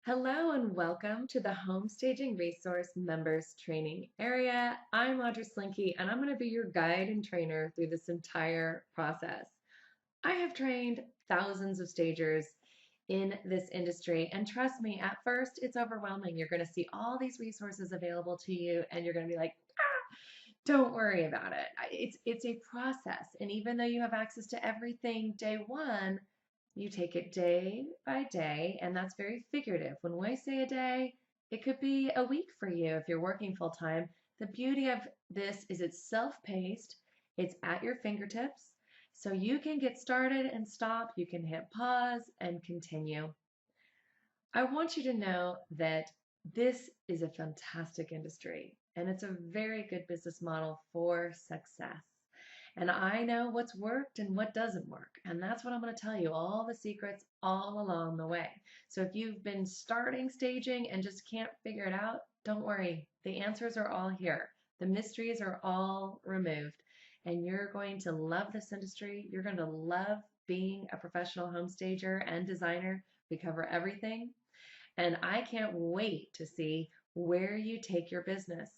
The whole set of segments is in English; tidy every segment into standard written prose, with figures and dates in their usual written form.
Hello and welcome to the Home Staging Resource Members Training Area. I'm Audra Slinky and I'm going to be your guide and trainer through this entire process. I have trained thousands of stagers in this industry, and trust me, at first it's overwhelming. You're going to see all these resources available to you and you're going to be like, don't worry about it. It's a process, and even though you have access to everything day one, you take it day by day, and that's very figurative. When we say a day, it could be a week for you if you're working full time. The beauty of this is it's self-paced, it's at your fingertips, so you can get started and stop, you can hit pause and continue. I want you to know that this is a fantastic industry and it's a very good business model for success. And I know what's worked and what doesn't work. And that's what I'm going to tell you, all the secrets all along the way. So if you've been starting staging and just can't figure it out, don't worry. The answers are all here. The mysteries are all removed. And you're going to love this industry. You're going to love being a professional home stager and designer. We cover everything. And I can't wait to see where you take your business.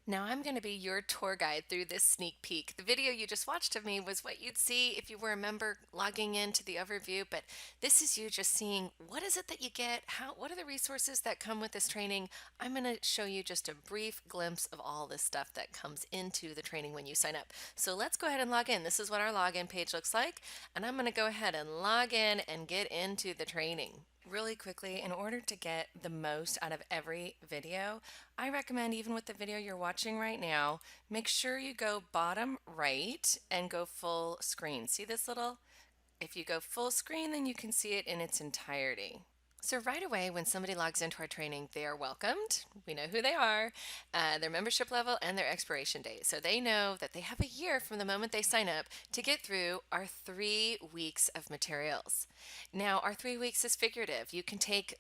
Now I'm going to be your tour guide through this sneak peek. The video you just watched of me was what you'd see if you were a member logging into the overview, but this is you just seeing what is it that you get, what are the resources that come with this training. I'm going to show you just a brief glimpse of all this stuff that comes into the training when you sign up. So let's go ahead and log in. This is what our login page looks like, and I'm going to go ahead and log in and get into the training. Really quickly, in order to get the most out of every video, I recommend, even with the video you're watching right now, make sure you go bottom right and go full screen. See this little? If you go full screen, then you can see it in its entirety. So right away, when somebody logs into our training, they are welcomed. We know who they are, their membership level, and their expiration date. So they know that they have a year from the moment they sign up to get through our 3 weeks of materials. Now, our 3 weeks is figurative. You can take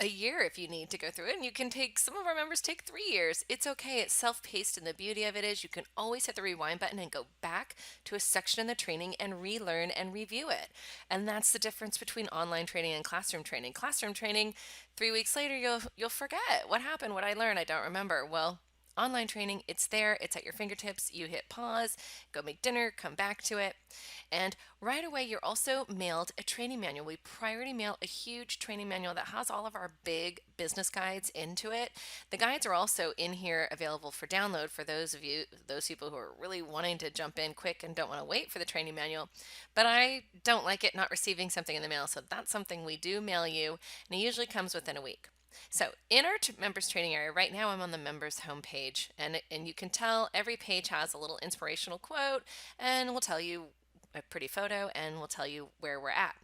a year if you need to go through it, and you can take, some of our members take 3 years. It's okay. It's self-paced, and the beauty of it is you can always hit the rewind button and go back to a section in the training and relearn and review it. And that's the difference between online training and classroom training. Classroom training, 3 weeks later, you'll forget what happened, what I learned, I don't remember. Well, online training, it's there, it's at your fingertips. You hit pause, go make dinner, come back to it. And right away, you're also mailed a training manual. We priority mail a huge training manual that has all of our big business guides into it. The guides are also in here available for download for those people who are really wanting to jump in quick and don't want to wait for the training manual. But I don't like it not receiving something in the mail, so that's something we do mail you, and it usually comes within a week. So in our members training area, right now I'm on the members homepage, and you can tell every page has a little inspirational quote, and will tell you a pretty photo, and will tell you where we're at.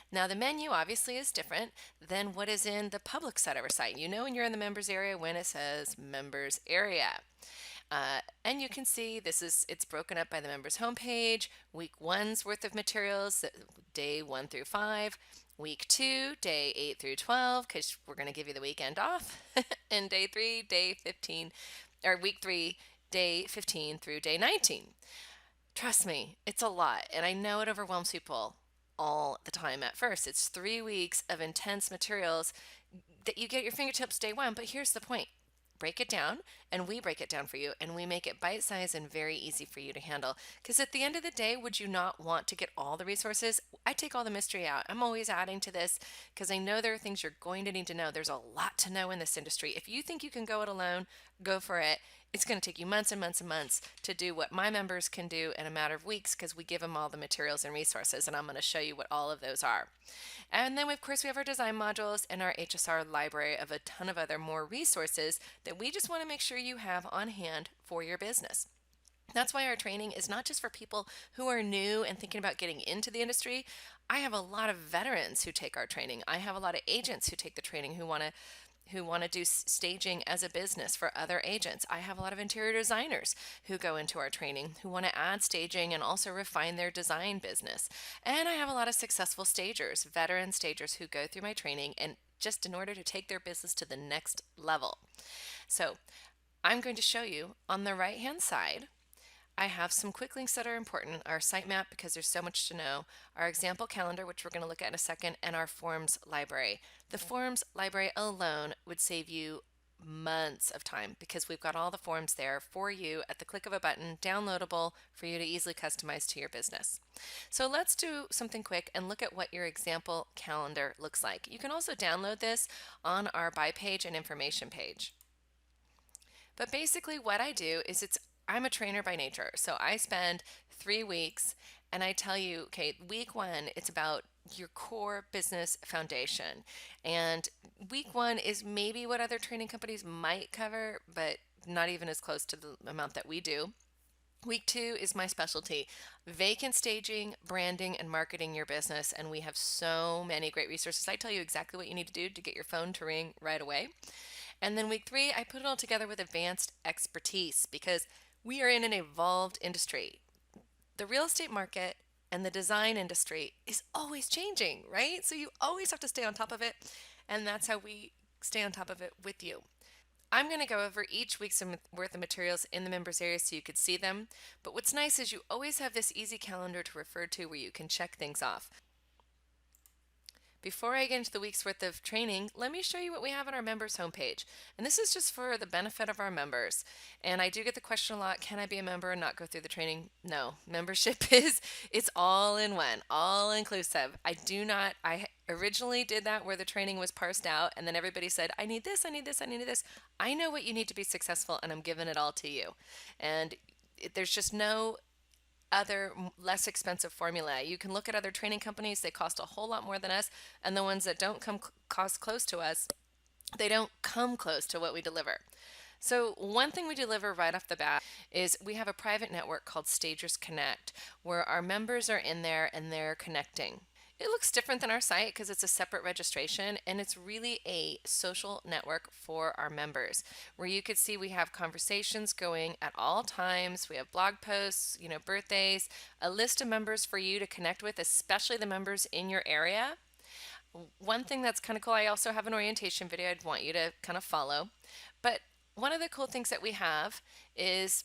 Now the menu obviously is different than what is in the public side of our site. You know when you're in the members area when it says members area. And you can see it's broken up by the members homepage. Week one's worth of materials, day 1 through 5. Week 2, day 8 through 12, because we're going to give you the weekend off. And day 3, day 15, or week 3, day 15 through day 19. Trust me, it's a lot, and I know it overwhelms people all the time at first. It's 3 weeks of intense materials that you get at your fingertips day one, but here's the point. Break it down, and we break it down for you, and we make it bite-sized and very easy for you to handle. Because at the end of the day, would you not want to get all the resources? I take all the mystery out. I'm always adding to this because I know there are things you're going to need to know. There's a lot to know in this industry. If you think you can go it alone, go for it. It's going to take you months and months and months to do what my members can do in a matter of weeks, because we give them all the materials and resources, and I'm going to show you what all of those are. And then, of course, we have our design modules and our HSR library of a ton of other more resources that we just want to make sure you have on hand for your business. That's why our training is not just for people who are new and thinking about getting into the industry. I have a lot of veterans who take our training. I have a lot of agents who take the training who want to do staging as a business for other agents. I have a lot of interior designers who go into our training who want to add staging and also refine their design business. And I have a lot of successful stagers, veteran stagers who go through my training and just in order to take their business to the next level. So I'm going to show you on the right hand side, I have some quick links that are important, our sitemap because there's so much to know, our example calendar, which we're going to look at in a second, and our forms library. The forms library alone would save you months of time because we've got all the forms there for you at the click of a button, downloadable for you to easily customize to your business. So let's do something quick and look at what your example calendar looks like. You can also download this on our buy page and information page. But basically what I do is I'm a trainer by nature. So I spend 3 weeks and I tell you, okay, week one, it's about your core business foundation. And week one is maybe what other training companies might cover, but not even as close to the amount that we do. Week two is my specialty, vacant staging, branding, and marketing your business. And we have so many great resources. I tell you exactly what you need to do to get your phone to ring right away. And then week three, I put it all together with advanced expertise because we are in an evolved industry. The real estate market and the design industry is always changing, right? So you always have to stay on top of it. And that's how we stay on top of it with you. I'm going to go over each week's worth of materials in the members area so you could see them. But what's nice is you always have this easy calendar to refer to where you can check things off. Before I get into the week's worth of training, let me show you what we have on our members homepage. And this is just for the benefit of our members. And I do get the question a lot, can I be a member and not go through the training? No, membership it's all in one, all inclusive. I originally did that where the training was parsed out and then everybody said, I need this, I need this, I need this. I know what you need to be successful and I'm giving it all to you. And there's just no other less expensive formula. You can look at other training companies, they cost a whole lot more than us, and the ones that don't cost close to us, they don't come close to what we deliver. So one thing we deliver right off the bat is we have a private network called Stagers Connect, where our members are in there and they're connecting. It looks different than our site because it's a separate registration and it's really a social network for our members where you could see we have conversations going at all times. We have blog posts, birthdays, a list of members for you to connect with, especially the members in your area. One thing that's kind of cool, I also have an orientation video I'd want you to kind of follow. But one of the cool things that we have is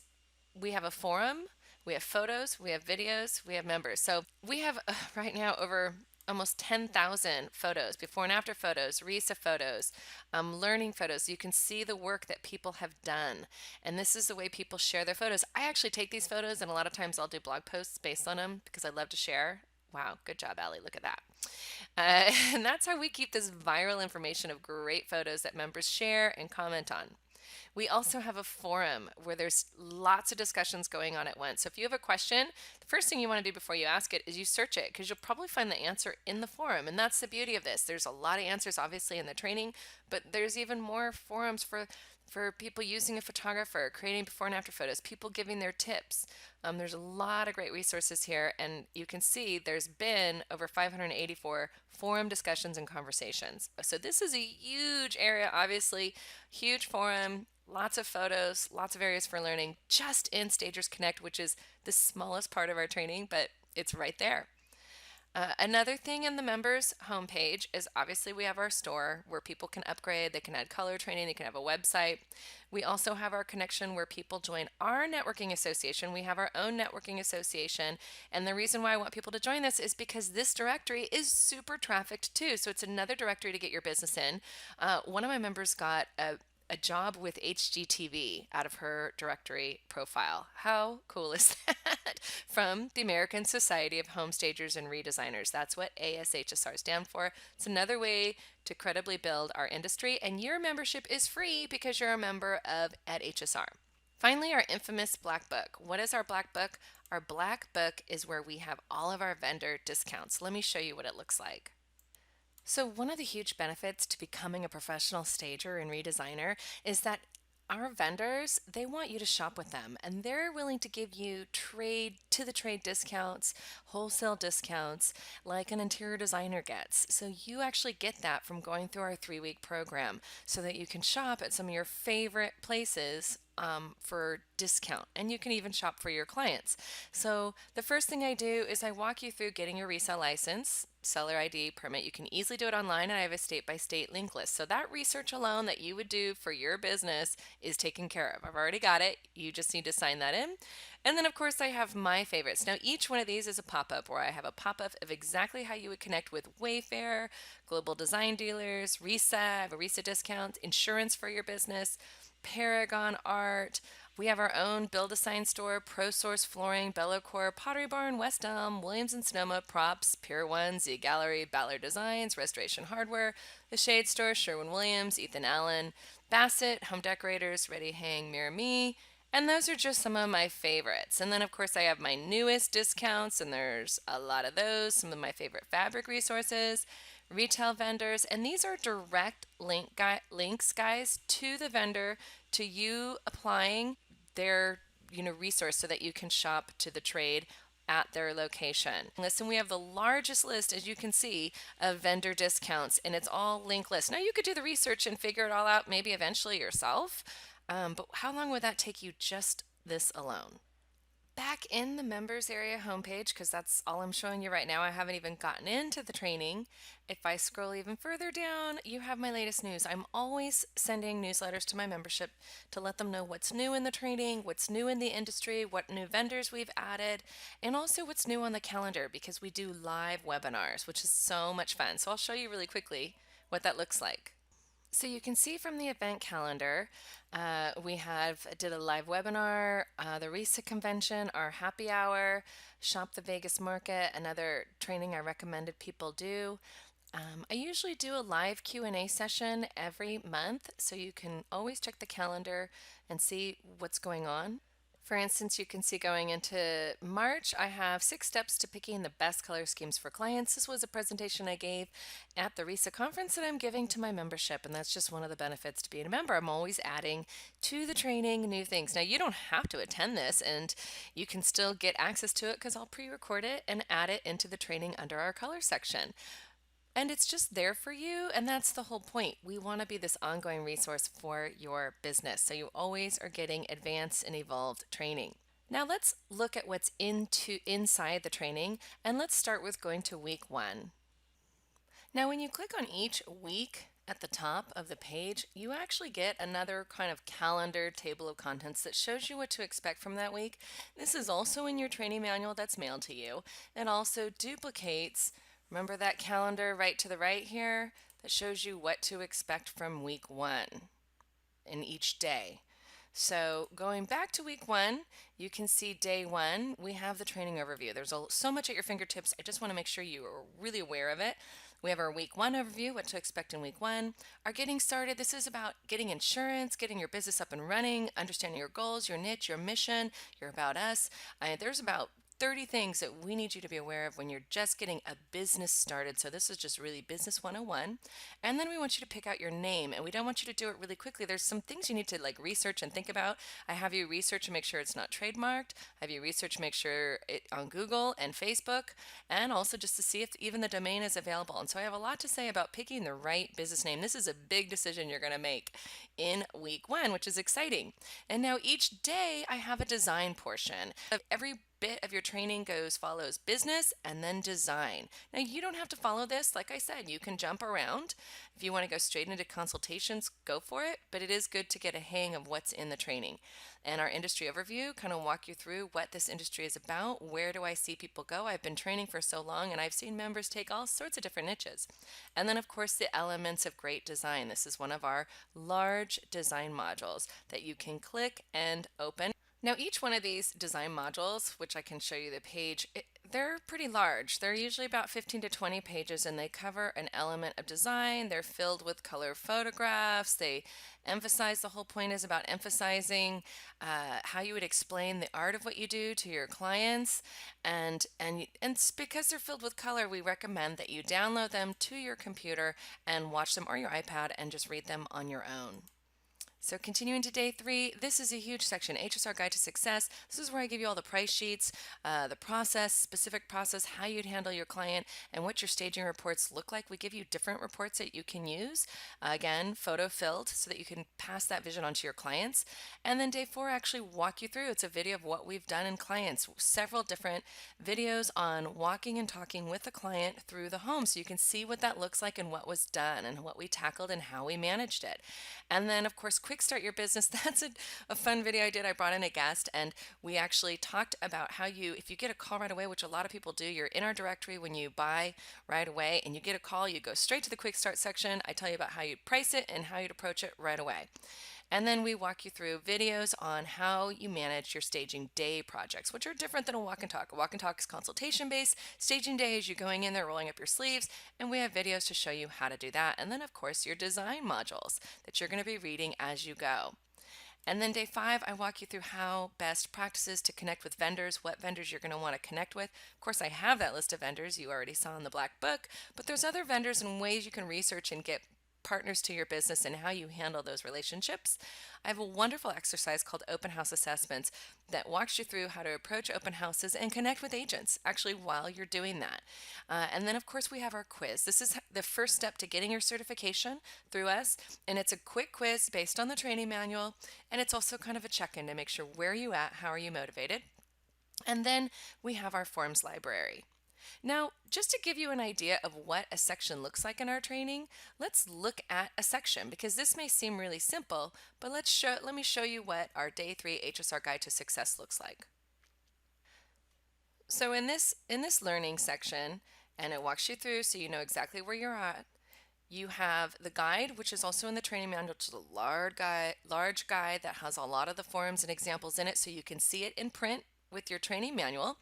we have a forum, we have photos, we have videos, we have members. So we have right now over almost 10,000 photos, before and after photos, RISA photos, learning photos. You can see the work that people have done. And this is the way people share their photos. I actually take these photos and a lot of times I'll do blog posts based on them because I love to share. Wow, good job, Allie. Look at that. And that's how we keep this viral information of great photos that members share and comment on. We also have a forum where there's lots of discussions going on at once. So if you have a question, the first thing you want to do before you ask it is you search it because you'll probably find the answer in the forum. And that's the beauty of this. There's a lot of answers obviously in the training, but there's even more forums for people using a photographer, creating before and after photos, people giving their tips. There's a lot of great resources here, and you can see there's been over 584 forum discussions and conversations. So this is a huge area, obviously, huge forum, lots of photos, lots of areas for learning, just in Stagers Connect, which is the smallest part of our training, but it's right there. Another thing in the members homepage is obviously we have our store where people can upgrade, they can add color training, they can have a website. We also have our connection where people join our networking association. We have our own networking association. And the reason why I want people to join this is because this directory is super trafficked too. So it's another directory to get your business in. One of my members got a job with HGTV out of her directory profile. How cool is that? From the American Society of Home Stagers and Redesigners. That's what ASHSR stand for. It's another way to credibly build our industry, and your membership is free because you're a member of at HSR. Finally, our infamous Black Book. What is our Black Book? Our Black Book is where we have all of our vendor discounts. Let me show you what it looks like. So one of the huge benefits to becoming a professional stager and redesigner is that our vendors, they want you to shop with them and they're willing to give you trade to the trade discounts, wholesale discounts like an interior designer gets. So you actually get that from going through our 3-week program so that you can shop at some of your favorite places for discount, and you can even shop for your clients. So the first thing I do is I walk you through getting your resale license, seller ID, permit. You can easily do it online, and I have a state-by-state link list. So that research alone that you would do for your business is taken care of. I've already got it. You just need to sign that in. And then, of course, I have my favorites. Now, each one of these is a pop-up where I have a pop-up of exactly how you would connect with Wayfair, Global Design Dealers, RISA, I have a RISA discount, insurance for your business, Paragon Art. We have our own Build-A-Sign store, ProSource Flooring, Bellacor, Pottery Barn, West Elm, Williams & Sonoma, Props, Pier 1, Z Gallery, Ballard Designs, Restoration Hardware, The Shade Store, Sherwin-Williams, Ethan Allen, Bassett, Home Decorators, Ready Hang, Mirror Me, and those are just some of my favorites. And then, of course, I have my newest discounts, and there's a lot of those, some of my favorite fabric resources, retail vendors, and these are direct links, guys, to the vendor, to you applying their resource so that you can shop to the trade at their location. Listen, we have the largest list, as you can see, of vendor discounts, and it's all link list. Now, you could do the research and figure it all out maybe eventually yourself, but how long would that take you just this alone? Back in the members area homepage, because that's all I'm showing you right now, I haven't even gotten into the training. If I scroll even further down, you have my latest news. I'm always sending newsletters to my membership to let them know what's new in the training, what's new in the industry, what new vendors we've added, and also what's new on the calendar, because we do live webinars, which is so much fun. So I'll show you really quickly what that looks like. So you can see from the event calendar, we did a live webinar, the RISA convention, our happy hour, Shop the Vegas Market, another training I recommended people do. I usually do a live Q&A session every month, so you can always check the calendar and see what's going on. For instance, you can see going into March, I have 6 steps to picking the best color schemes for clients. This was a presentation I gave at the RISA conference that I'm giving to my membership, and that's just one of the benefits to being a member. I'm always adding to the training new things. Now, you don't have to attend this, and you can still get access to it because I'll pre-record it and add it into the training under our color section. And it's just there for you, and that's the whole point. We want to be this ongoing resource for your business, so you always are getting advanced and evolved training. Now let's look at what's inside the training, and let's start with going to week 1. Now when you click on each week at the top of the page, you actually get another kind of calendar table of contents that shows you what to expect from that week. This is also in your training manual that's mailed to you. It also duplicates, remember that calendar right to the right here that shows you what to expect from week 1 in each day. So going back to week 1, you can see day 1, we have the training overview. There's so much at your fingertips. I just want to make sure you are really aware of it. We have our week 1 overview, what to expect in week 1. Our getting started, this is about getting insurance, getting your business up and running, understanding your goals, your niche, your mission, your about us. There's about 30 things that we need you to be aware of when you're just getting a business started. So this is just really business 101. And then we want you to pick out your name, and we don't want you to do it really quickly. There's some things you need to research and think about. I have you research and make sure it's not trademarked. I have you research, make sure it on Google and Facebook, and also just to see if even the domain is available. And so I have a lot to say about picking the right business name. This is a big decision you're going to make in week 1, which is exciting. And now each day I have a design portion. Every bit of your training follows business and then design. Now you don't have to follow this. Like I said, you can jump around. If you want to go straight into consultations, go for it, but it is good to get a hang of what's in the training. And our industry overview kind of walk you through what this industry is about. Where do I see people go? I've been training for so long, and I've seen members take all sorts of different niches. And then of course the elements of great design. This is one of our large design modules that you can click and open. Now each one of these design modules, which I can show you the page, they're pretty large. They're usually about 15 to 20 pages, and they cover an element of design. They're filled with color photographs. They emphasize, the whole point is about emphasizing how you would explain the art of what you do to your clients. And because they're filled with color, we recommend that you download them to your computer and watch them, or your iPad, and just read them on your own. So continuing to day 3, this is a huge section, HSR Guide to Success. This is where I give you all the price sheets, the process, specific process, how you'd handle your client, and what your staging reports look like. We give you different reports that you can use. Again, photo filled so that you can pass that vision on to your clients. And then day 4 actually walk you through. It's a video of what we've done in clients, several different videos on walking and talking with the client through the home so you can see what that looks like and what was done and what we tackled and how we managed it. And then, of course, Quick Start Your Business. That's a fun video I did. I brought in a guest and we actually talked about how if you get a call right away, which a lot of people do, you're in our directory when you buy right away and you get a call, you go straight to the Quick Start section. I tell you about how you price it and how you'd approach it right away. And then we walk you through videos on how you manage your staging day projects, which are different than a walk and talk. A walk and talk is consultation based. Staging day is you going in there, rolling up your sleeves, and we have videos to show you how to do that. And then, of course, your design modules that you're going to be reading as you go. And then day 5, I walk you through how best practices to connect with vendors, what vendors you're going to want to connect with. Of course, I have that list of vendors you already saw in the black book, but there's other vendors and ways you can research and get partners to your business and how you handle those relationships. I have a wonderful exercise called Open House Assessments that walks you through how to approach open houses and connect with agents actually while you're doing that. And then, of course, we have our quiz. This is the first step to getting your certification through us, and it's a quick quiz based on the training manual, and it's also kind of a check-in to make sure where are you at, how are you motivated. And then we have our forms library. Now, just to give you an idea of what a section looks like in our training, let's look at a section because this may seem really simple, but let me show you what our day 3 HSR Guide to Success looks like. So in this learning section, and it walks you through so you know exactly where you're at, you have the guide, which is also in the training manual, which is a large guide that has a lot of the forms and examples in it so you can see it in print with your training manual.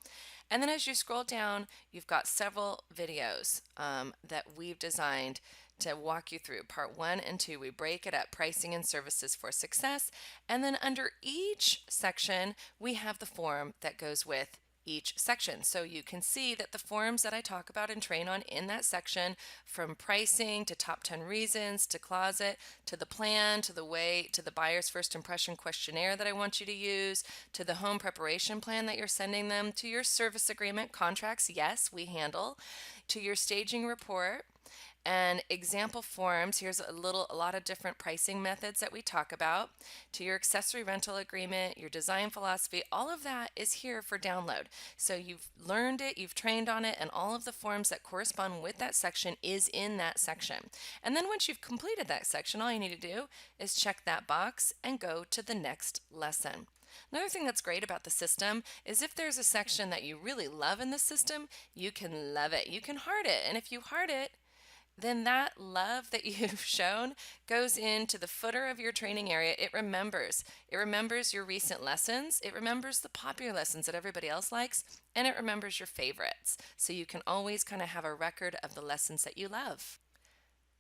And then as you scroll down, you've got several videos that we've designed to walk you through. Part 1 and 2, we break it up, pricing and services for success. And then under each section, we have the form that goes with each section. So you can see that the forms that I talk about and train on in that section, from pricing to top 10 reasons to closet to the plan to the buyer's first impression questionnaire that I want you to use to the home preparation plan that you're sending them to your service agreement contracts, yes, we handle, to your staging report and example forms. Here's a lot of different pricing methods that we talk about, to your accessory rental agreement, your design philosophy. All of that is here for download. So you've learned it, you've trained on it, and all of the forms that correspond with that section is in that section. And then once you've completed that section, all you need to do is check that box and go to the next lesson. Another thing that's great about the system is if there's a section that you really love in the system, you can love it. You can heart it. And if you heart it, then that love that you've shown goes into the footer of your training area. It remembers. It remembers your recent lessons. It remembers the popular lessons that everybody else likes, and it remembers your favorites. So you can always kind of have a record of the lessons that you love.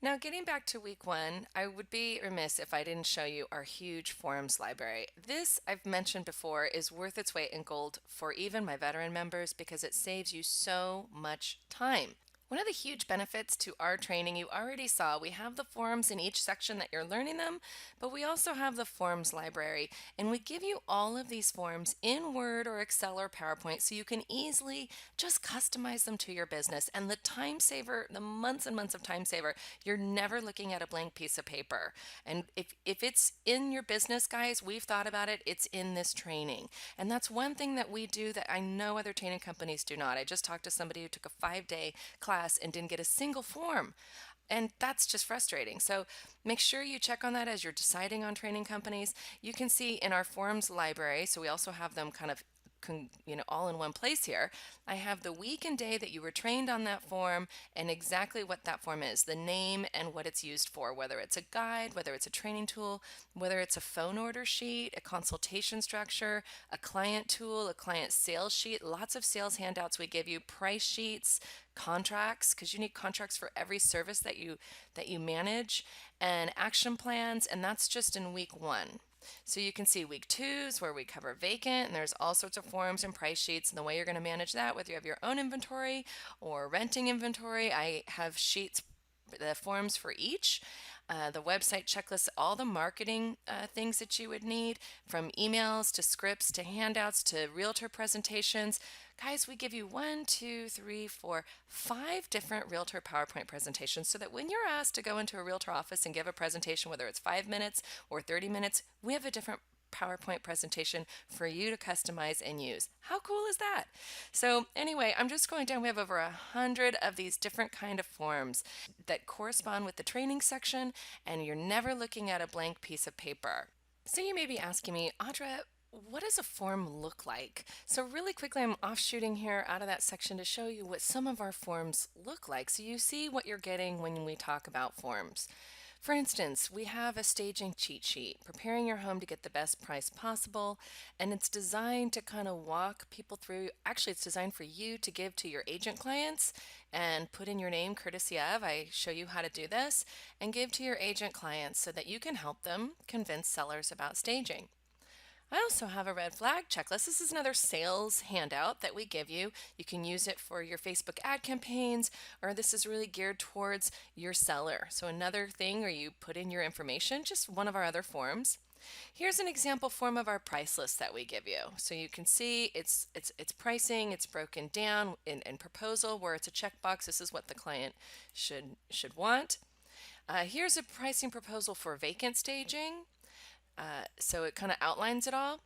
Now, getting back to week 1, I would be remiss if I didn't show you our huge forms library. This, I've mentioned before, is worth its weight in gold for even my veteran members because it saves you so much time. One of the huge benefits to our training, you already saw, we have the forms in each section that you're learning them, but we also have the forms library, and we give you all of these forms in Word or Excel or PowerPoint so you can easily just customize them to your business. And the time saver, the months and months of time saver, you're never looking at a blank piece of paper. And if it's in your business, guys, we've thought about it, it's in this training. And that's one thing that we do that I know other training companies do not. I just talked to somebody who took a 5-day class and didn't get a single form. And that's just frustrating. So make sure you check on that as you're deciding on training companies. You can see in our forms library, so we also have them kind of all in one place here. I have the week and day that you were trained on that form and exactly what that form is, the name and what it's used for, whether it's a guide, whether it's a training tool, whether it's a phone order sheet, a consultation structure, a client tool, a client sales sheet, lots of sales handouts we give you, price sheets, contracts, because you need contracts for every service that you manage, and action plans, and that's just in week 1. So you can see week 2 is where we cover vacant, and there's all sorts of forms and price sheets and the way you're going to manage that, whether you have your own inventory or renting inventory. I have sheets, the forms for each. The website checklist, all the marketing things that you would need, from emails to scripts to handouts to realtor presentations. Guys, we give you one, two, three, four, five different realtor PowerPoint presentations so that when you're asked to go into a realtor office and give a presentation, whether it's 5 minutes or 30 minutes, we have a different PowerPoint presentation for you to customize and use. How cool is that? So anyway, I'm just going down. We have over 100 of these different kind of forms that correspond with the training section, and you're never looking at a blank piece of paper. So you may be asking me, Audra, what does a form look like? So really quickly, I'm offshooting here out of that section to show you what some of our forms look like, so you see what you're getting when we talk about forms. For instance, we have a staging cheat sheet, preparing your home to get the best price possible, and it's designed to kind of walk people through. Actually, it's designed for you to give to your agent clients and put in your name courtesy of. I show you how to do this and give to your agent clients so that you can help them convince sellers about staging. I also have a red flag checklist. This is another sales handout that we give you. You can use it for your Facebook ad campaigns, or this is really geared towards your seller. So another thing where you put in your information, just one of our other forms. Here's an example form of our price list that we give you. So you can see it's pricing, it's broken down in proposal where it's a checkbox. This is what the client should want. Here's a pricing proposal for vacant staging. So it kind of outlines it all.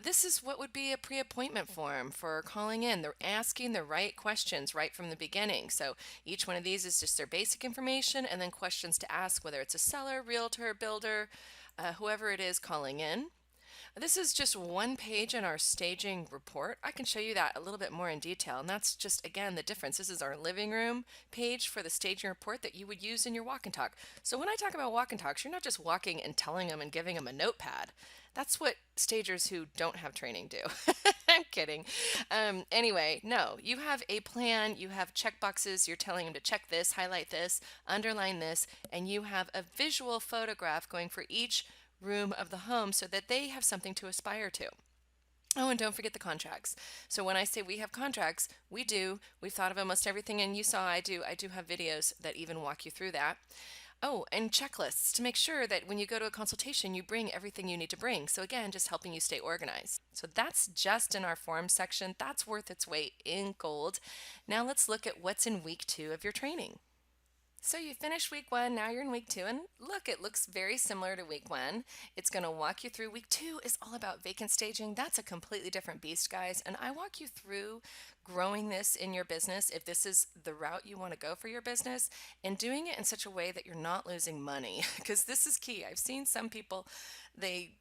This is what would be a pre-appointment form for calling in. They're asking the right questions right from the beginning. So each one of these is just their basic information and then questions to ask, whether it's a seller, realtor, builder, whoever it is calling in. This is just one page in our staging report. I can show you that a little bit more in detail, and that's just, again, the difference. This is our living room page for the staging report that you would use in your walk and talk. So when I talk about walk and talks, you're not just walking and telling them and giving them a notepad. That's what stagers who don't have training do. I'm kidding. Anyway, no, you have a plan, you have check boxes, you're telling them to check this, highlight this, underline this, and you have a visual photograph going for each room of the home so that they have something to aspire to. Oh, and don't forget the contracts. So when I say we have contracts, we do. We've thought of almost everything, and you saw I do have videos that even walk you through that. Oh, and checklists to make sure that when you go to a consultation, you bring everything you need to bring. So again, just helping you stay organized. So that's just in our form section. That's worth its weight in gold. Now let's look at what's in week 2 of your training. So you finished week 1, now you're in week 2, and look, it looks very similar to week 1. It's going to walk you through. Week 2 is all about vacant staging. That's a completely different beast, guys, and I walk you through growing this in your business if this is the route you want to go for your business, and doing it in such a way that you're not losing money, because this is key. I've seen some people, they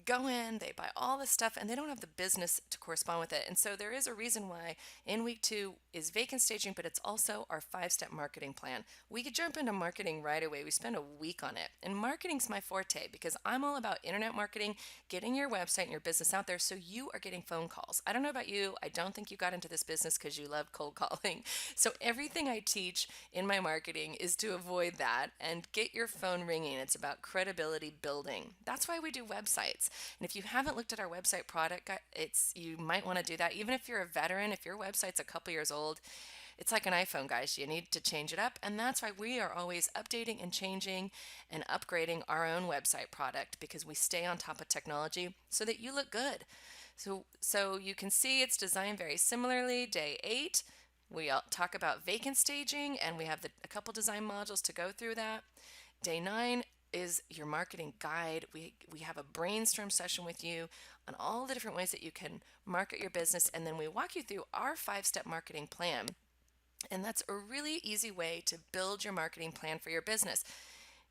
go in, they buy all this stuff, and they don't have the business to correspond with it. And so there is a reason why in week 2 is vacant staging, but it's also our 5-step marketing plan. We could jump into marketing right away. We spend a week on it. And marketing's my forte because I'm all about internet marketing, getting your website and your business out there so you are getting phone calls. I don't know about you. I don't think you got into this business because you love cold calling. So everything I teach in my marketing is to avoid that and get your phone ringing. It's about credibility building. That's why we do websites. And if you haven't looked at our website product, you might want to do that. Even if you're a veteran, if your website's a couple years old, it's like an iPhone, guys. You need to change it up. And that's why we are always updating and changing and upgrading our own website product, because we stay on top of technology so that you look good. So you can see it's designed very similarly. Day 8, we talk about vacant staging, and we have a couple design modules to go through that. Day 9 is your marketing guide. We have a brainstorm session with you on all the different ways that you can market your business, and then we walk you through our 5-step marketing plan. And that's a really easy way to build your marketing plan for your business.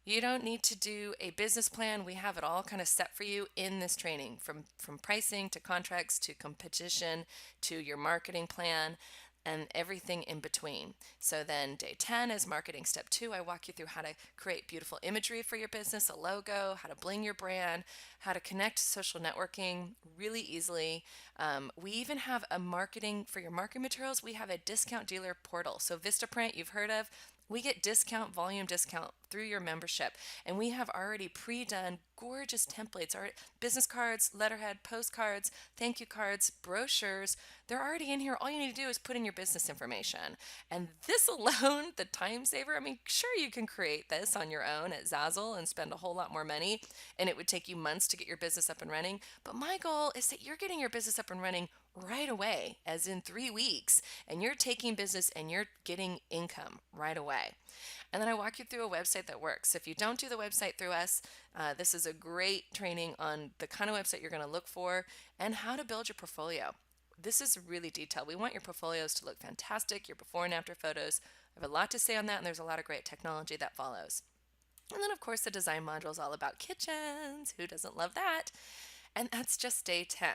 You don't need to do a business plan. We have it all kind of set for you in this training, from pricing to contracts to competition to your marketing plan, and everything in between. So then day 10 is marketing step 2. I walk you through how to create beautiful imagery for your business, a logo, how to bling your brand, how to connect to social networking really easily. We even have a marketing for your marketing materials. We have a discount dealer portal. So Vistaprint, you've heard of. We get discount, volume discount through your membership. And we have already pre-done gorgeous templates, our business cards, letterhead, postcards, thank you cards, brochures. They're already in here. All you need to do is put in your business information. And this alone, the time saver, I mean, sure, you can create this on your own at Zazzle and spend a whole lot more money, and it would take you months to get your business up and running. But my goal is that you're getting your business up and running right away, as in 3 weeks, and you're taking business and you're getting income right away. And then I walk you through a website that works. If you don't do the website through us, this is a great training on the kind of website you're going to look for and how to build your portfolio. This is really detailed. We want your portfolios to look fantastic, your before and after photos. I have a lot to say on that, and there's a lot of great technology that follows. And then, of course, the design module is all about kitchens. Who doesn't love that? And that's just day 10.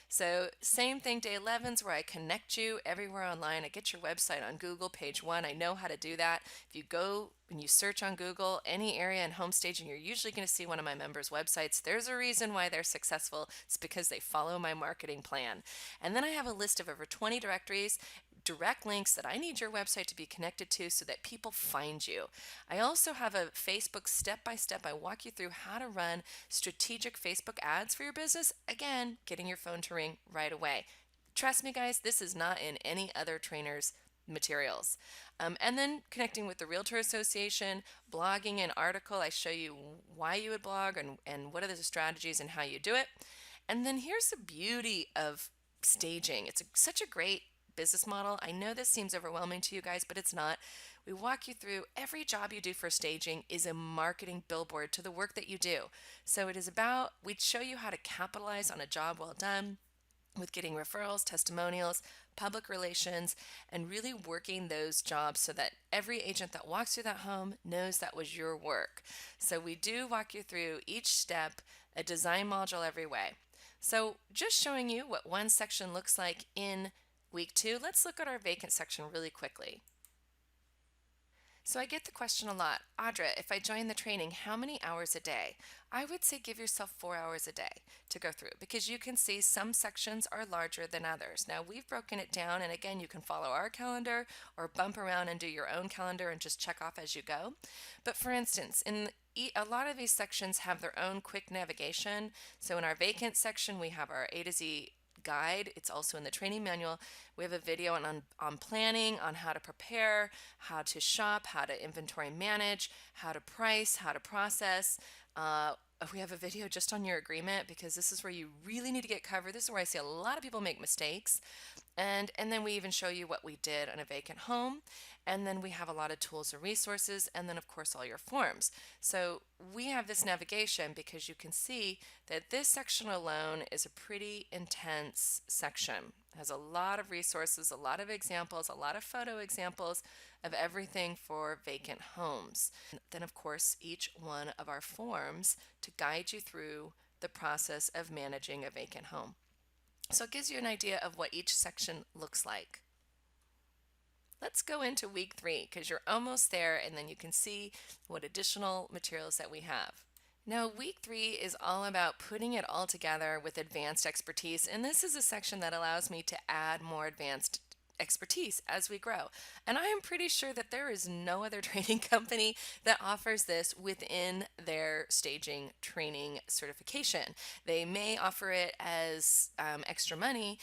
So same thing, day 11 is where I connect you everywhere online. I get your website on Google, page 1. I know how to do that. If you go and you search on Google, any area in home staging, you're usually going to see one of my members' websites. There's a reason why they're successful. It's because they follow my marketing plan. And then I have a list of over 20 directories, direct links that I need your website to be connected to so that people find you. I also have a Facebook step-by-step. I walk you through how to run strategic Facebook ads for your business. Again, getting your phone to ring right away. Trust me, guys, this is not in any other trainer's materials. And then connecting with the Realtor Association, blogging an article. I show you why you would blog and what are the strategies and how you do it. And then here's the beauty of staging. It's such a great business model. I know this seems overwhelming to you guys, but it's not. We walk you through every job you do for staging is a marketing billboard to the work that you do. So it is about, we'd show you how to capitalize on a job well done with getting referrals, testimonials, public relations, and really working those jobs so that every agent that walks through that home knows that was your work. So we do walk you through each step, a design module every way. So just showing you what one section looks like in week 2, let's look at our vacant section really quickly. So I get the question a lot, Audra, if I join the training, how many hours a day? I would say give yourself 4 hours a day to go through because you can see some sections are larger than others. Now we've broken it down, and again, you can follow our calendar or bump around and do your own calendar and just check off as you go. But for instance, a lot of these sections have their own quick navigation. So in our vacant section, we have our A to Z guide. It's also in the training manual. We have a video on planning, on how to prepare, how to shop, how to inventory manage, how to price, how to process. We have a video just on your agreement because this is where you really need to get covered. This is where I see a lot of people make mistakes. And then we even show you what we did on a vacant home. And then we have a lot of tools and resources. And then, of course, all your forms. So we have this navigation because you can see that this section alone is a pretty intense section. It has a lot of resources, a lot of examples, a lot of photo examples of everything for vacant homes. Then, of course, each one of our forms to guide you through the process of managing a vacant home. So it gives you an idea of what each section looks like. Let's go into week 3 because you're almost there, and then you can see what additional materials that we have. Now, week 3 is all about putting it all together with advanced expertise, and this is a section that allows me to add more advanced expertise as we grow. And I am pretty sure that there is no other training company that offers this within their staging training certification. They may offer it as extra money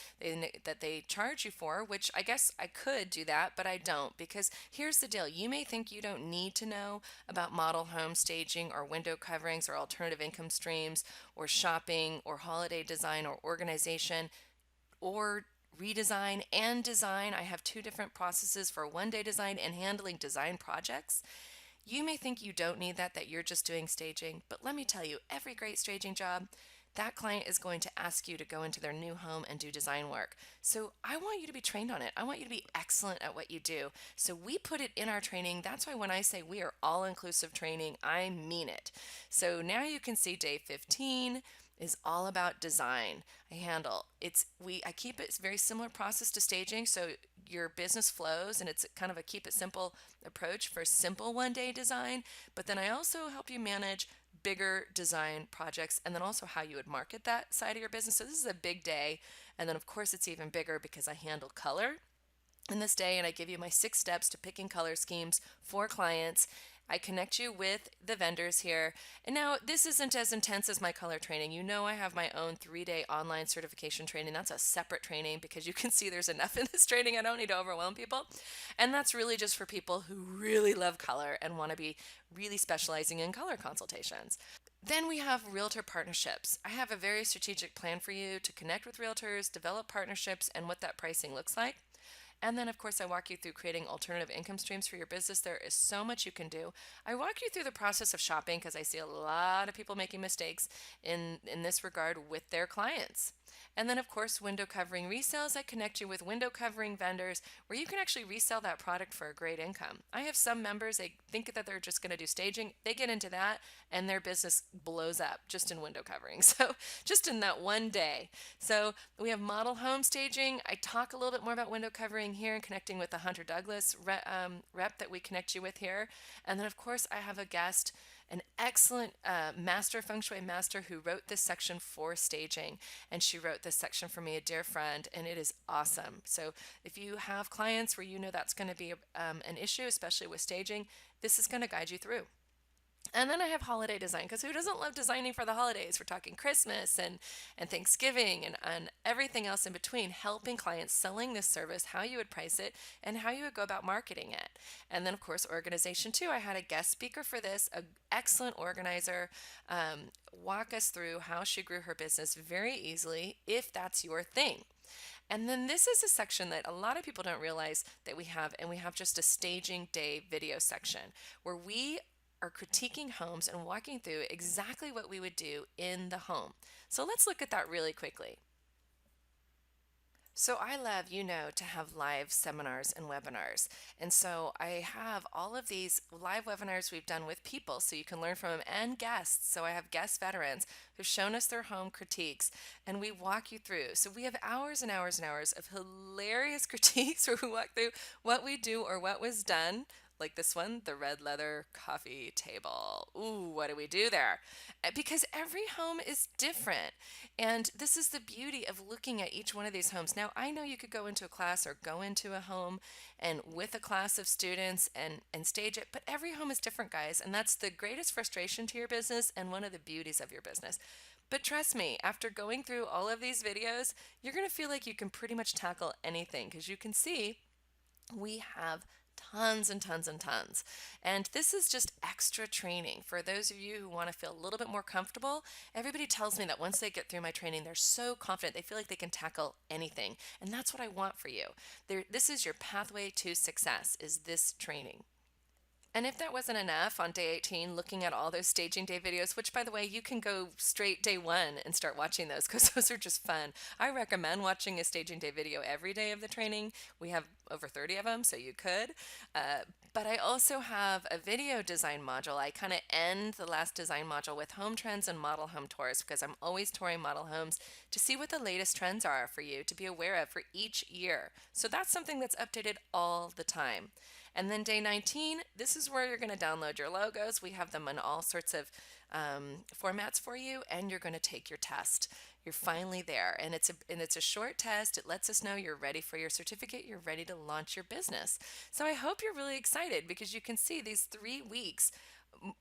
that they charge you for, which I guess I could do that, but I don't, because here's the deal. You may think you don't need to know about model home staging or window coverings or alternative income streams or shopping or holiday design or organization or redesign and design. I have 2 different processes for one-day design and handling design projects. You may think you don't need that you're just doing staging, but let me tell you, every great staging job, that client is going to ask you to go into their new home and do design work. So I want you to be trained on it. I want you to be excellent at what you do. So we put it in our training. That's why when I say we are all-inclusive training, I mean it. So now you can see day 15 is all about design. I keep it very similar process to staging, so your business flows, and it's kind of a keep it simple approach for simple one-day design. But then I also help you manage bigger design projects, and then also how you would market that side of your business. So this is a big day, and then of course it's even bigger because I handle color. in this day, and I give you my 6 steps to picking color schemes for clients. I connect you with the vendors here. And now, this isn't as intense as my color training. You know, I have my own 3-day online certification training. That's a separate training because you can see there's enough in this training. I don't need to overwhelm people. And that's really just for people who really love color and want to be really specializing in color consultations. Then we have realtor partnerships. I have a very strategic plan for you to connect with realtors, develop partnerships, and what that pricing looks like. And then, of course, I walk you through creating alternative income streams for your business. There is so much you can do. I walk you through the process of shopping because I see a lot of people making mistakes in this regard with their clients. And then, of course, window covering resales. I connect you with window covering vendors where you can actually resell that product for a great income. I have some members, they think that they're just going to do staging. They get into that and their business blows up just in window covering. So, just in that one day. So, we have model home staging. I talk a little bit more about window covering here and connecting with the Hunter Douglas rep that we connect you with here. And then, of course, I have a guest, an excellent master feng shui master who wrote this section for staging. And she wrote this section for me, a dear friend, and it is awesome. So if you have clients where you know that's going to be an issue, especially with staging, this is going to guide you through. And then I have holiday design because who doesn't love designing for the holidays? We're talking Christmas and Thanksgiving and everything else in between, helping clients selling this service, how you would price it, and how you would go about marketing it. And then, of course, organization too. I had a guest speaker for this, an excellent organizer, walk us through how she grew her business very easily if that's your thing. And then this is a section that a lot of people don't realize that we have, and we have just a staging day video section where we are critiquing homes and walking through exactly what we would do in the home. So let's look at that really quickly. So I love, to have live seminars and webinars. And so I have all of these live webinars we've done with people so you can learn from them and guests. So I have guest veterans who've shown us their home critiques and we walk you through. So we have hours and hours and hours of hilarious critiques where we walk through what we do or what was done. Like this one, the red leather coffee table. Ooh, what do we do there? Because every home is different. And this is the beauty of looking at each one of these homes. Now, I know you could go into a class or go into a home and with a class of students and stage it, but every home is different, guys. And that's the greatest frustration to your business and one of the beauties of your business. But trust me, after going through all of these videos, you're going to feel like you can pretty much tackle anything because you can see we have tons and tons and tons. And this is just extra training for those of you who want to feel a little bit more comfortable. Everybody tells me that once they get through my training, they're so confident, they feel like they can tackle anything. And that's what I want for you. This is your pathway to success, is this training. And if that wasn't enough, on day 18, looking at all those staging day videos, which by the way, you can go straight day one and start watching those because those are just fun. I recommend watching a staging day video every day of the training. We have over 30 of them, so you could. But I also have a video design module. I kind of end the last design module with home trends and model home tours because I'm always touring model homes to see what the latest trends are for you to be aware of for each year. So that's something that's updated all the time. And then day 19, this is where you're going to download your logos. We have them in all sorts of formats for you, and you're going to take your test. You're finally there, and it's a short test. It lets us know you're ready for your certificate. You're ready to launch your business. So I hope you're really excited because you can see these 3 weeks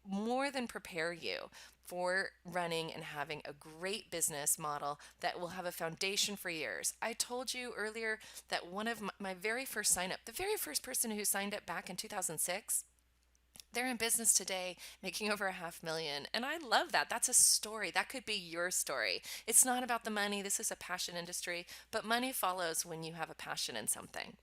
more than prepare you for running and having a great business model that will have a foundation for years. I told you earlier that one of my very first sign up, the very first person who signed up back in 2006, they're in business today making over $500,000. And I love that. That's a story. That could be your story. It's not about the money. This is a passion industry, but money follows when you have a passion in something.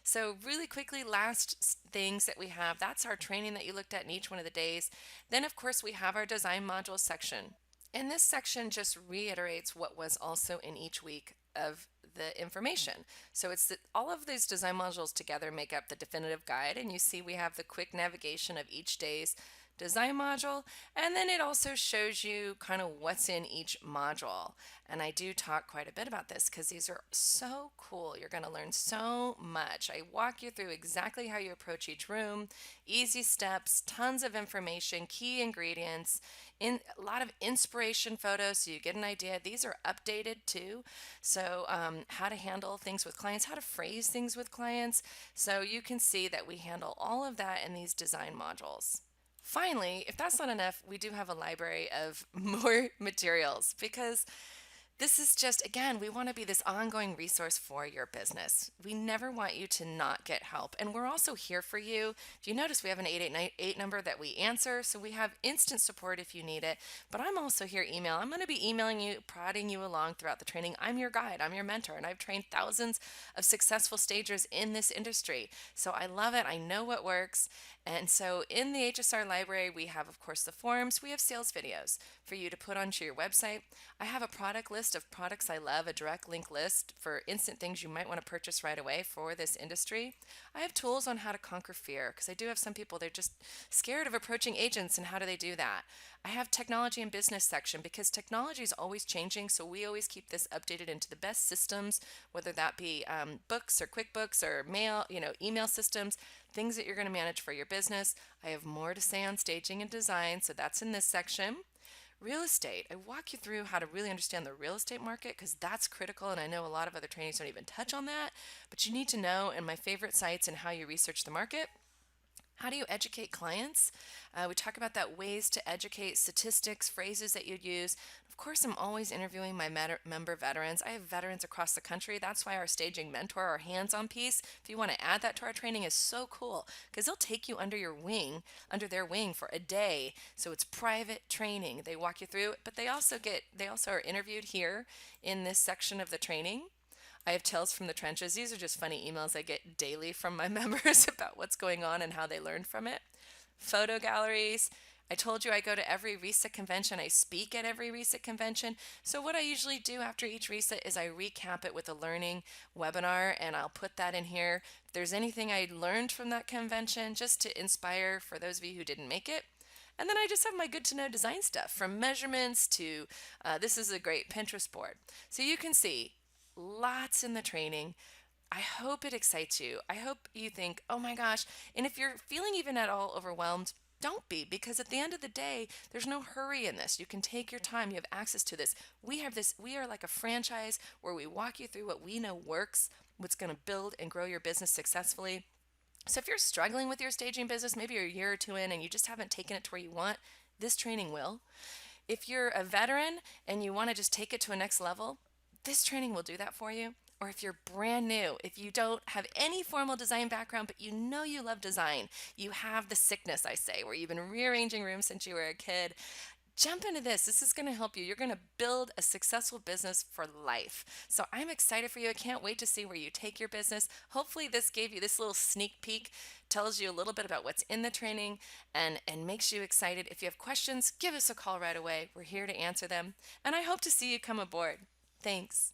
So really quickly, last things that we have, that's our training that you looked at in each one of the days. Then of course we have our design module section. And this section just reiterates what was also in each week of the information. So it's all of these design modules together make up the definitive guide. And you see we have the quick navigation of each day's design module, and then it also shows you kind of what's in each module. And I do talk quite a bit about this because these are so cool. You're going to learn so much. I walk you through exactly how you approach each room, easy steps, tons of information, key ingredients. a lot of inspiration photos so you get an idea. These are updated too. So, how to handle things with clients, how to phrase things with clients. So, you can see that we handle all of that in these design modules. Finally, if that's not enough, we do have a library of more materials because this is just, again, we want to be this ongoing resource for your business. We never want you to not get help. And we're also here for you. If you notice, we have an 888 number that we answer. So we have instant support if you need it. But I'm also here email. I'm going to be emailing you, prodding you along throughout the training. I'm your guide, I'm your mentor, and I've trained thousands of successful stagers in this industry. So I love it. I know what works. And so in the HSR library, we have, of course, the forums. We have sales videos for you to put onto your website. I have a product list of products I love, a direct link list for instant things you might want to purchase right away for this industry. I have tools on how to conquer fear because I do have some people, they're just scared of approaching agents, and how do they do that? I have technology and business section because technology is always changing, so we always keep this updated into the best systems, whether that be books or QuickBooks or mail, email systems, things that you're going to manage for your business. I have more to say on staging and design, so that's in this section. Real estate, I walk you through how to really understand the real estate market because that's critical, and I know a lot of other trainings don't even touch on that, but you need to know, and my favorite sites and how you research the market. How do you educate clients? We talk about that, ways to educate, statistics, phrases that you'd use. Of course, I'm always interviewing my member veterans. I have veterans across the country. That's why our staging mentor, our hands-on piece, if you want to add that to our training, is so cool because they'll take you under their wing for a day. So it's private training. They walk you through it, but they also are interviewed here in this section of the training. I have Tales from the Trenches. These are just funny emails I get daily from my members about what's going on and how they learned from it. Photo galleries. I told you I go to every RESA convention. I speak at every RESA convention. So what I usually do after each RESA is I recap it with a learning webinar, and I'll put that in here. If there's anything I learned from that convention, just to inspire for those of you who didn't make it. And then I just have my good to know design stuff, from measurements to this is a great Pinterest board. So you can see lots in the training. I hope it excites you. I hope you think, oh my gosh. And if you're feeling even at all overwhelmed, don't be, because at the end of the day, there's no hurry in this. You can take your time. You have access to this. We are like a franchise where we walk you through what we know works, what's going to build and grow your business successfully. So if you're struggling with your staging business, maybe you're a year or two in and you just haven't taken it to where you want, this training will. If you're a veteran and you want to just take it to a next level, this training will do that for you. Or if you're brand new, if you don't have any formal design background, but you know you love design, you have the sickness, I say, where you've been rearranging rooms since you were a kid, jump into this. This is going to help you. You're going to build a successful business for life. So I'm excited for you. I can't wait to see where you take your business. Hopefully this gave you this little sneak peek, tells you a little bit about what's in the training, and makes you excited. If you have questions, give us a call right away. We're here to answer them. And I hope to see you come aboard. Thanks.